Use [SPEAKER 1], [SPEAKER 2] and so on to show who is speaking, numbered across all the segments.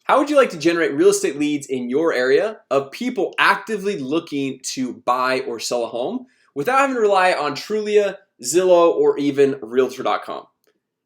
[SPEAKER 1] How would you like to generate real estate leads in your area of people actively looking to buy or sell a home without having to rely on Trulia, Zillow, or even Realtor.com?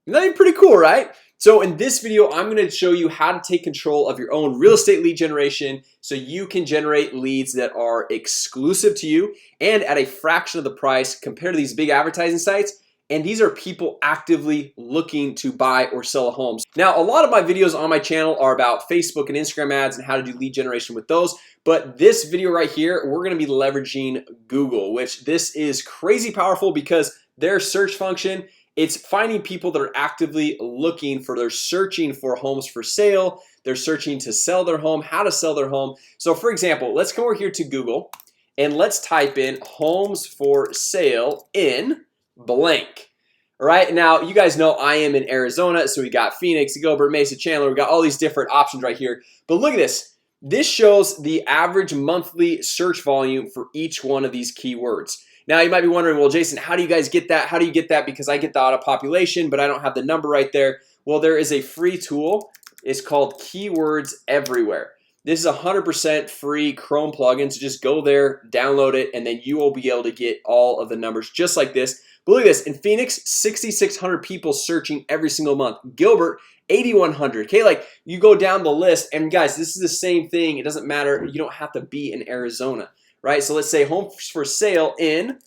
[SPEAKER 1] That'd be pretty cool, right? So in this video, I'm going to show you how to take control of your own real estate lead generation so you can generate leads that are exclusive to you and at a fraction of the price compared to these big advertising sites. And these are people actively looking to buy or sell a home. Now, a lot of my videos on my channel are about Facebook and Instagram ads and how to do lead generation with those. But this video right here, we're going to be leveraging Google, which this is crazy powerful because their search function, it's finding people that are actively looking for, they're searching for homes for sale. They're searching to sell their home, how to sell their home. So for example, let's come over here to Google and let's type in homes for sale in blank. All right, now you guys know I am in Arizona, so we got Phoenix, Gilbert, Mesa, Chandler. We got all these different options right here. But look at this. This shows the average monthly search volume for each one of these keywords. Now you might be wondering, well, Jason, how do you guys get that? How do you get that? Because I get the auto population, but I don't have the number right there. Well, there is a free tool. It's called Keywords Everywhere. This is 100% free Chrome plugin, so just go there, download it, and then you will be able to get all of the numbers just like this. But look at this, in Phoenix, 6,600 people searching every single month. Gilbert, 8,100. Okay, like you go down the list, and guys, this is the same thing. It doesn't matter. You don't have to be in Arizona, right? So let's say homes for sale in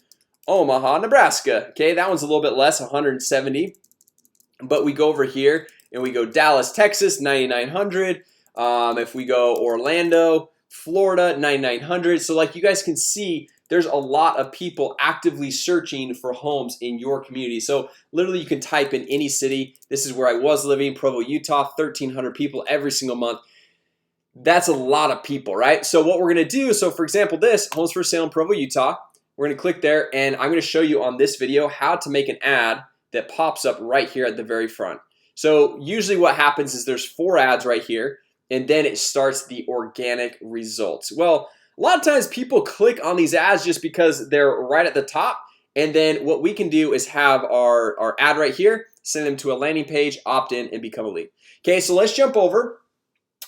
[SPEAKER 1] Omaha, Nebraska. Okay, that one's a little bit less, 170. But we go over here and we go Dallas, Texas, 9,900. If we go Orlando, Florida, 9,900. So like you guys can see, there's a lot of people actively searching for homes in your community. So literally you can type in any city. This is where I was living, Provo, Utah, 1,300 people every single month. That's a lot of people, right? So what we're gonna do, so for example, this homes for sale in Provo, Utah, we're gonna click there and I'm gonna show you on this video how to make an ad that pops up right here at the very front. So usually what happens is there's 4 ads right here and then it starts the organic results. Well, a lot of times people click on these ads just because they're right at the top. And then what we can do is have our ad right here, send them to a landing page, opt in and become a lead. Okay, so let's jump over.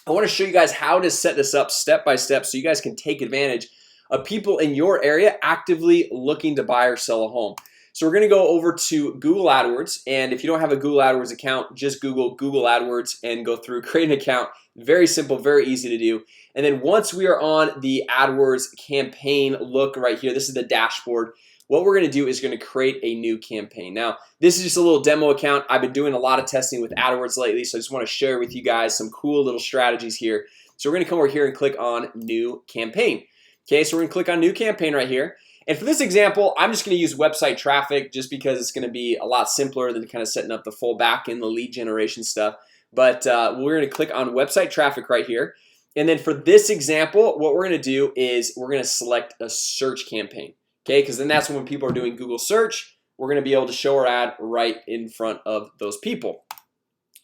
[SPEAKER 1] I want to show you guys how to set this up step by step so you guys can take advantage of people in your area actively looking to buy or sell a home. So we're gonna go over to Google AdWords, and if you don't have a Google AdWords account, just Google AdWords and go through, create an account. Very simple, very easy to do. And then once we are on the AdWords campaign, look right here, this is the dashboard. What we're gonna do is gonna create a new campaign. Now, this is just a little demo account. I've been doing a lot of testing with AdWords lately, so I just wanna share with you guys some cool little strategies here. So we're gonna come over here and click on New Campaign. Okay, so we're gonna click on New Campaign right here. And for this example, I'm just gonna use website traffic just because it's gonna be a lot simpler than kind of setting up the full back end, the lead generation stuff. But we're gonna click on website traffic right here. And then for this example, what we're gonna do is we're gonna select a search campaign. Okay, because then that's when people are doing Google search, we're gonna be able to show our ad right in front of those people.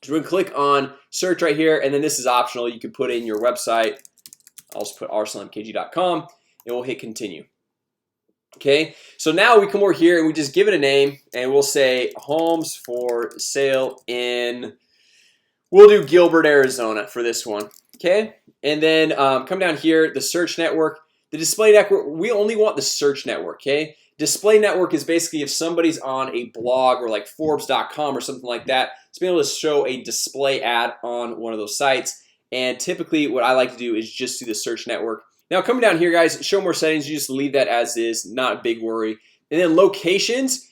[SPEAKER 1] So we're gonna click on search right here, and then this is optional. You can put in your website. I'll just put arsalanmkg.com and we'll hit continue. Okay, so now we come over here and we just give it a name and we'll say homes for sale in, we'll do Gilbert, Arizona for this one. Okay, and then come down here, the search network, the display network, we only want the search network. Okay, display network is basically if somebody's on a blog or like Forbes.com or something like that, it's being able to show a display ad on one of those sites. And typically what I like to do is just do the search network. Now coming down here, guys, show more settings, you just leave that as is, not a big worry. And then locations,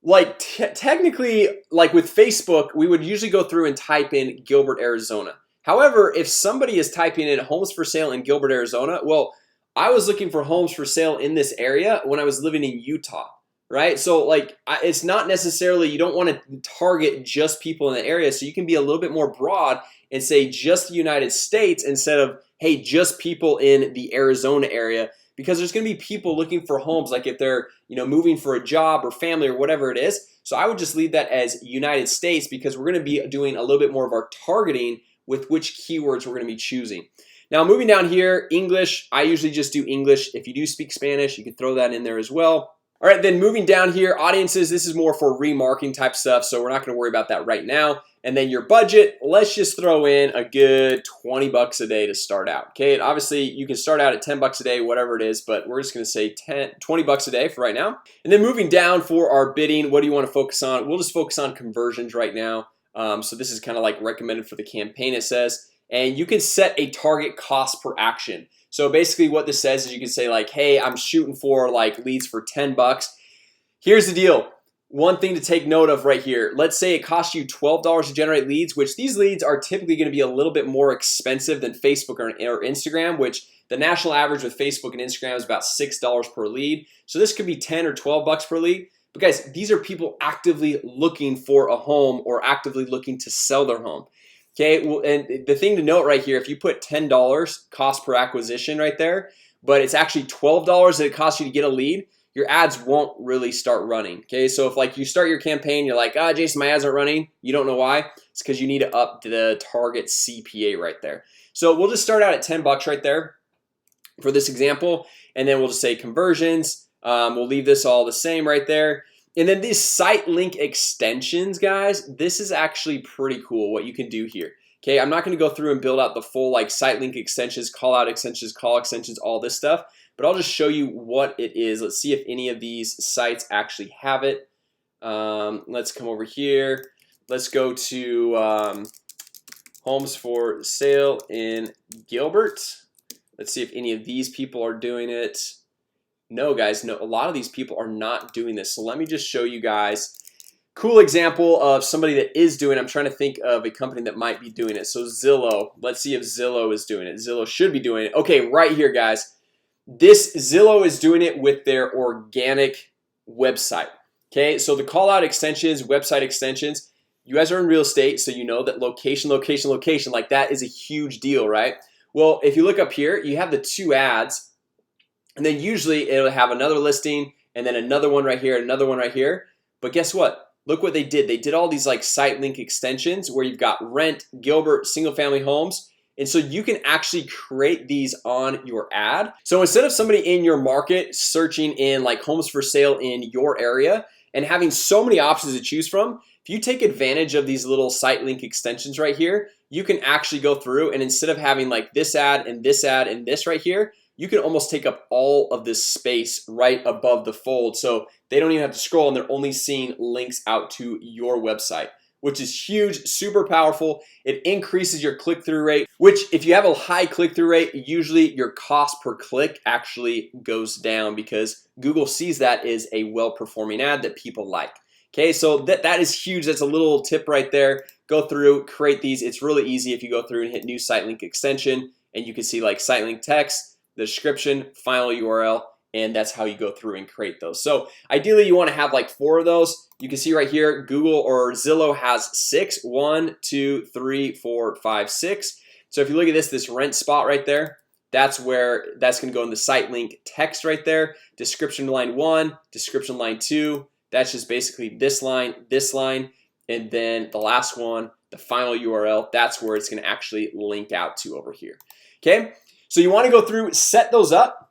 [SPEAKER 1] like technically, like with Facebook, we would usually go through and type in Gilbert, Arizona. However, if somebody is typing in homes for sale in Gilbert, Arizona, well, I was looking for homes for sale in this area when I was living in Utah, right? So like it's not necessarily, you don't want to target just people in the area, so you can be a little bit more broad and say just the United States instead of, hey, just people in the Arizona area, because there's gonna be people looking for homes, like if they're moving for a job or family or whatever it is. So I would just leave that as United States because we're gonna be doing a little bit more of our targeting with which keywords we're gonna be choosing. Now moving down here, English, I usually just do English. If you do speak Spanish, you can throw that in there as well. All right, then moving down here, audiences, this is more for remarketing type stuff, so we're not gonna worry about that right now. And then your budget, let's just throw in a good 20 bucks a day to start out. Okay, and obviously you can start out at 10 bucks a day, whatever it is, but we're just gonna say 20 bucks a day for right now. And then moving down for our bidding, what do you want to focus on? We'll just focus on conversions right now. So this is kind of like recommended for the campaign, it says, and you can set a target cost per action. So basically what this says is you can say like, hey, I'm shooting for like leads for 10 bucks. Here's the deal. One thing to take note of right here, let's say it costs you $12 to generate leads, which these leads are typically going to be a little bit more expensive than Facebook or Instagram, which the national average with Facebook and Instagram is about $6 per lead. So this could be 10 or 12 bucks per lead. But guys, these are people actively looking for a home or actively looking to sell their home. Okay, well, and the thing to note right here, if you put $10 cost per acquisition right there, but it's actually $12 that it costs you to get a lead, your ads won't really start running. Okay, so if like you start your campaign, you're like, ah, Jason, my ads aren't running. You don't know why? It's because you need to up the target CPA right there. So we'll just start out at 10 bucks right there for this example, and then we'll just say conversions. We'll leave this all the same right there. And then these site link extensions, guys, this is actually pretty cool what you can do here. Okay, I'm not going to go through and build out the full like site link extensions, call out extensions, call extensions, all this stuff, but I'll just show you what it is. Let's see if any of these sites actually have it. Let's come over here. Let's go to homes for sale in Gilbert. Let's see if any of these people are doing it. No, guys, no, a lot of these people are not doing this. So let me just show you guys cool example of somebody that is doing it. I'm trying to think of a company that might be doing it. So Zillow, let's see if Zillow is doing it. Zillow should be doing it. Okay, right here, guys. This Zillow is doing it with their organic website. Okay, so the call out extensions, website extensions, you guys are in real estate, so you know that location, location, location, like that is a huge deal, right? Well, if you look up here, you have the two ads, and then usually it'll have another listing and then another one right here, another one right here. But guess what? Look what they did. They did all these like site link extensions where you've got rent, Gilbert, single family homes. And so you can actually create these on your ad. So instead of somebody in your market searching in like homes for sale in your area and having so many options to choose from, if you take advantage of these little site link extensions right here, you can actually go through and instead of having like this ad and this ad and this right here, you can almost take up all of this space right above the fold. So they don't even have to scroll and they're only seeing links out to your website, which is huge, super powerful. It increases your click-through rate, which if you have a high click-through rate, usually your cost per click actually goes down because Google sees that as a well-performing ad that people like. Okay, so that is huge. That's a little tip right there. Go through, create these. It's really easy if you go through and hit new site link extension and you can see like site link text, the description, final URL, and that's how you go through and create those. So ideally you want to have like 4 of those. You can see right here Google or Zillow has 6. 1, 2, 3, 4, 5, 6. So if you look at this rent spot right there, that's where that's going to go in the site link text right there. Description line 1, description line 2. That's just basically this line, and then the last one, the final URL, that's where it's going to actually link out to over here. Okay, so you want to go through, set those up,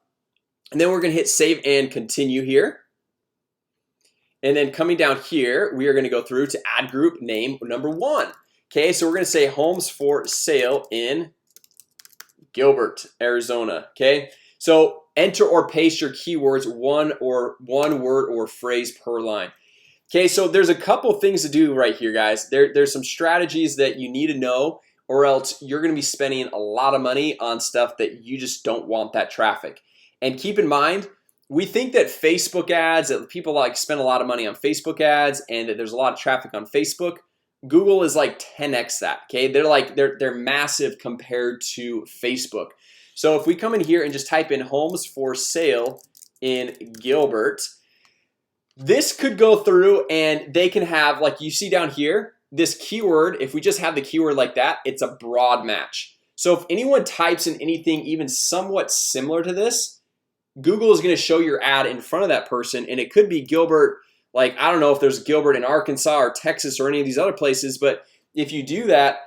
[SPEAKER 1] and then we're going to hit save and continue here. And then coming down here, we are going to go through to add group name number 1. Okay, so we're going to say homes for sale in Gilbert, Arizona. Okay, so enter or paste your keywords one word or phrase per line. Okay, so there's a couple things to do right here, guys. There's some strategies that you need to know, or else you're gonna be spending a lot of money on stuff that you just don't want that traffic. And keep in mind, we think that Facebook ads, that people like spend a lot of money on Facebook ads and that there's a lot of traffic on Facebook. Google is like 10x that. Okay, they're massive compared to Facebook. So if we come in here and just type in homes for sale in Gilbert, this could go through and they can have, like you see down here, this keyword. If we just have the keyword like that, it's a broad match. So if anyone types in anything even somewhat similar to this, Google is going to show your ad in front of that person, and it could be Gilbert. Like, I don't know if there's Gilbert in Arkansas or Texas or any of these other places, but if you do that,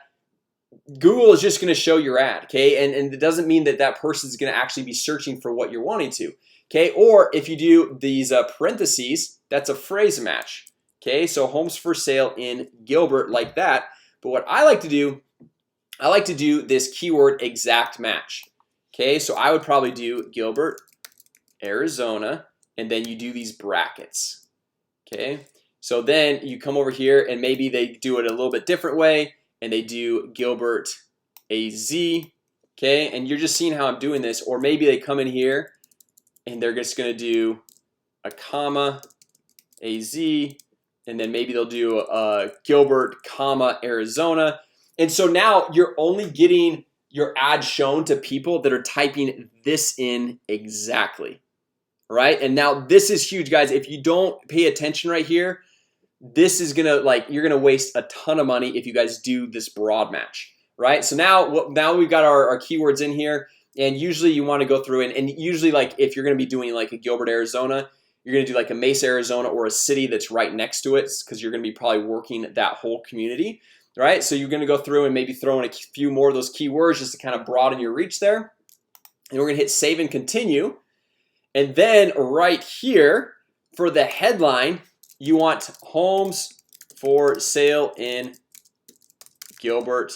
[SPEAKER 1] Google is just going to show your ad. Okay, and it doesn't mean that that person is going to actually be searching for what you're wanting to. Okay, or if you do these parentheses, that's a phrase match. Okay, so homes for sale in Gilbert like that. But what I like to do, I like to do this keyword exact match. Okay, so I would probably do Gilbert, Arizona, and then you do these brackets. Okay, so then you come over here and maybe they do it a little bit different way and they do Gilbert, AZ. Okay, and you're just seeing how I'm doing this. Or maybe they come in here and they're just gonna do a comma, AZ, and then maybe they'll do Gilbert, comma, Arizona. And so now you're only getting your ad shown to people that are typing this in exactly, right? And now this is huge, guys. If you don't pay attention right here, this is gonna, like, you're gonna waste a ton of money if you guys do this broad match, right? So now we've got our keywords in here, and usually you want to go through and usually, like, if you're gonna be doing like a Gilbert, Arizona, you're gonna do like a Mesa, Arizona, or a city that's right next to it, because you're gonna be probably working that whole community, right? So you're gonna go through and maybe throw in a few more of those keywords just to kind of broaden your reach there. And we're gonna hit save and continue. And then right here for the headline, you want homes for sale in Gilbert,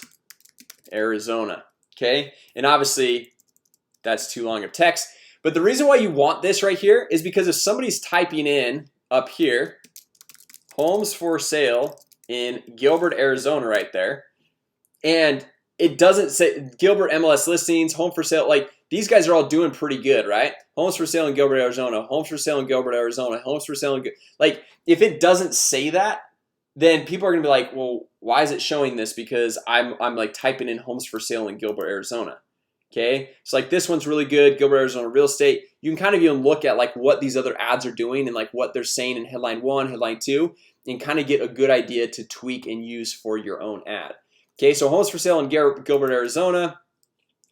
[SPEAKER 1] Arizona. Okay, and obviously that's too long of text, but the reason why you want this right here is because if somebody's typing in up here homes for sale in Gilbert, Arizona right there, and it doesn't say Gilbert MLS listings, home for sale, like these guys are all doing pretty good, right? Homes for sale in Gilbert, Arizona, homes for sale in Gilbert, Arizona, homes for sale in like, if it doesn't say that, then people are gonna be like, well, why is it showing this? Because I'm like typing in homes for sale in Gilbert, Arizona. Okay, so like this one's really good, Gilbert, Arizona real estate. You can kind of even look at like what these other ads are doing and like what they're saying in headline 1, headline 2, and kind of get a good idea to tweak and use for your own ad. Okay, so homes for sale in Gilbert, Arizona,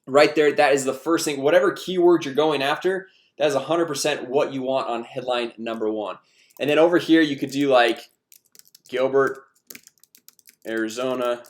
[SPEAKER 1] right there, that is the first thing. Whatever keyword you're going after, that is 100% what you want on headline number 1. And then over here you could do like Gilbert, Arizona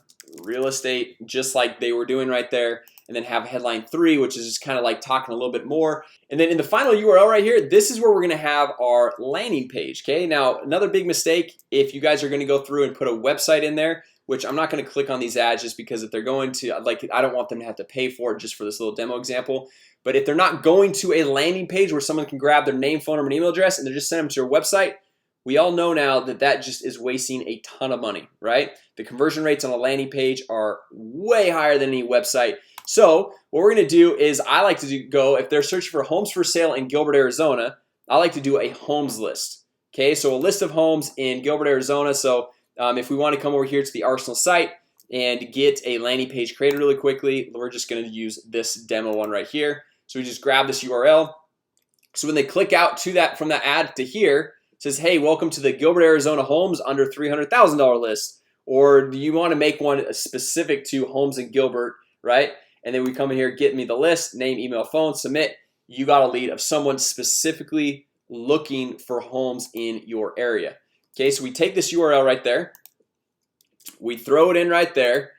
[SPEAKER 1] real estate, just like they were doing right there, and then have headline 3, which is just kind of like talking a little bit more. And then in the final URL right here, this is where we're gonna have our landing page. Okay, now another big mistake, if you guys are gonna go through and put a website in there, which I'm not going to click on these ads just because if they're going to, like, I don't want them to have to pay for it just for this little demo example. But if they're not going to a landing page where someone can grab their name, phone number, and email address and they're just sending them to your website, we all know now that that just is wasting a ton of money, right? The conversion rates on a landing page are way higher than any website. So what we're going to do is, I like to go, if they're searching for homes for sale in Gilbert, Arizona, I like to do a homes list. Okay, so a list of homes in Gilbert, Arizona. So if we want to come over here to the Arsenal site and get a landing page created really quickly, we're just going to use this demo one right here. So we just grab this URL. So when they click out to that, from that ad to here, it says, hey, welcome to the Gilbert, Arizona homes under $300,000 list. Or do you want to make one specific to homes in Gilbert, right? And then we come in here, get me the list, name, email, phone, submit. You got a lead of someone specifically looking for homes in your area. Okay, so we take this URL right there, we throw it in right there,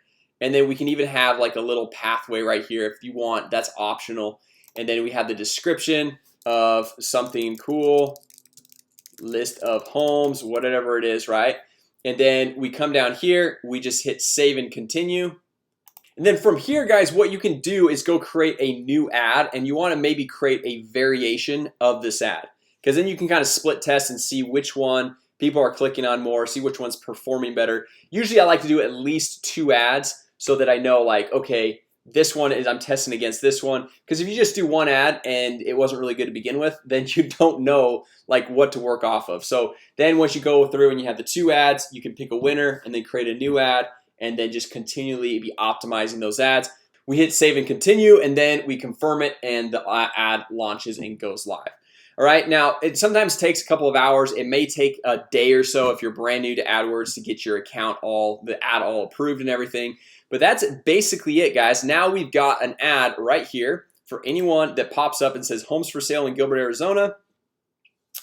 [SPEAKER 1] and then we can even have like a little pathway right here if you want. That's optional. And then we have the description of something cool, list of homes, whatever it is, right? And then we come down here, we just hit save and continue. And then from here, guys, what you can do is go create a new ad, and you want to maybe create a variation of this ad, because then you can kind of split test and see which one people are clicking on more, see which one's performing better. Usually I like to do at least 2 ads so that I know, like, okay, this one is, I'm testing against this one. Because if you just do one ad and it wasn't really good to begin with, then you don't know like what to work off of. So then once you go through and you have the 2 ads, you can pick a winner and then create a new ad and then just continually be optimizing those ads. We hit save and continue, and then we confirm it, and the ad launches and goes live. All right, now it sometimes takes a couple of hours. It may take a day or so if you're brand new to AdWords to get your account the ad all approved and everything. But that's basically it, guys. Now we've got an ad right here for anyone that pops up and says homes for sale in Gilbert, Arizona,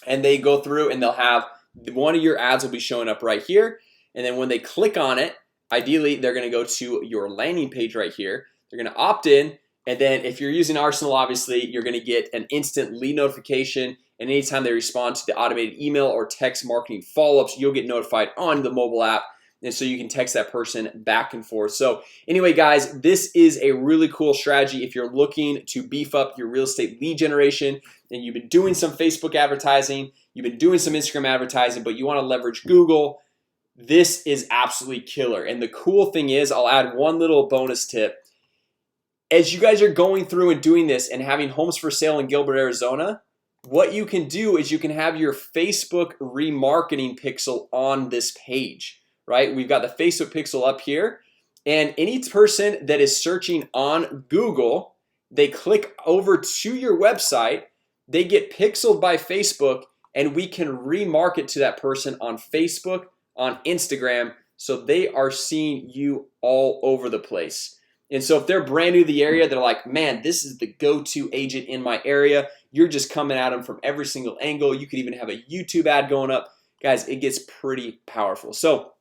[SPEAKER 1] and they go through and they'll have one of your ads will be showing up right here. And then when they click on it, ideally they're going to go to your landing page right here. They're going to opt in. And then if you're using Arsenal, obviously you're going to get an instant lead notification, and anytime they respond to the automated email or text marketing follow-ups, you'll get notified on the mobile app. and so you can text that person back and forth. So anyway guys, this is a really cool strategy if you're looking to beef up your real estate lead generation and you've been doing some Facebook advertising, you've been doing some Instagram advertising, but you want to leverage Google. This is absolutely killer. And the cool thing is, I'll add one little bonus tip. As you guys are going through and doing this and having homes for sale in Gilbert, Arizona, what you can do is you can have your Facebook remarketing pixel on this page, right? We've got the Facebook pixel up here, and any person that is searching on Google, they click over to your website, they get pixeled by Facebook, and we can remarket to that person on Facebook, on Instagram, so they are seeing you all over the place. And so if they're brand new to the area, they're like, man, this is the go-to agent in my area. You're just coming at them from every single angle. You could even have a YouTube ad going up. Guys, it gets pretty powerful. So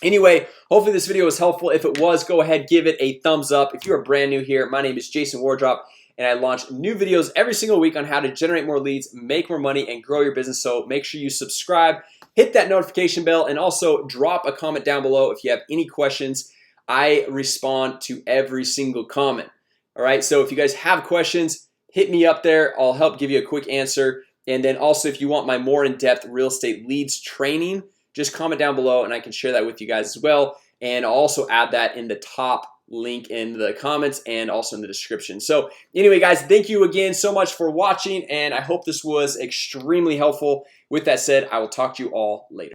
[SPEAKER 1] anyway, hopefully this video was helpful. If it was, go ahead, give it a thumbs up. If you're brand new here, my name is Jason Wardrop, and I launch new videos every single week on how to generate more leads, make more money, and grow your business. So make sure you subscribe, hit that notification bell, and also drop a comment down below if you have any questions. I respond to every single comment. All right, so if you guys have questions, hit me up there. I'll help give you a quick answer. And then also, if you want my more in-depth real estate leads training, just comment down below and I can share that with you guys as well. And I'll also add that in the top link in the comments and also in the description. So anyway guys, thank you again so much for watching, and I hope this was extremely helpful. With that said, I will talk to you all later.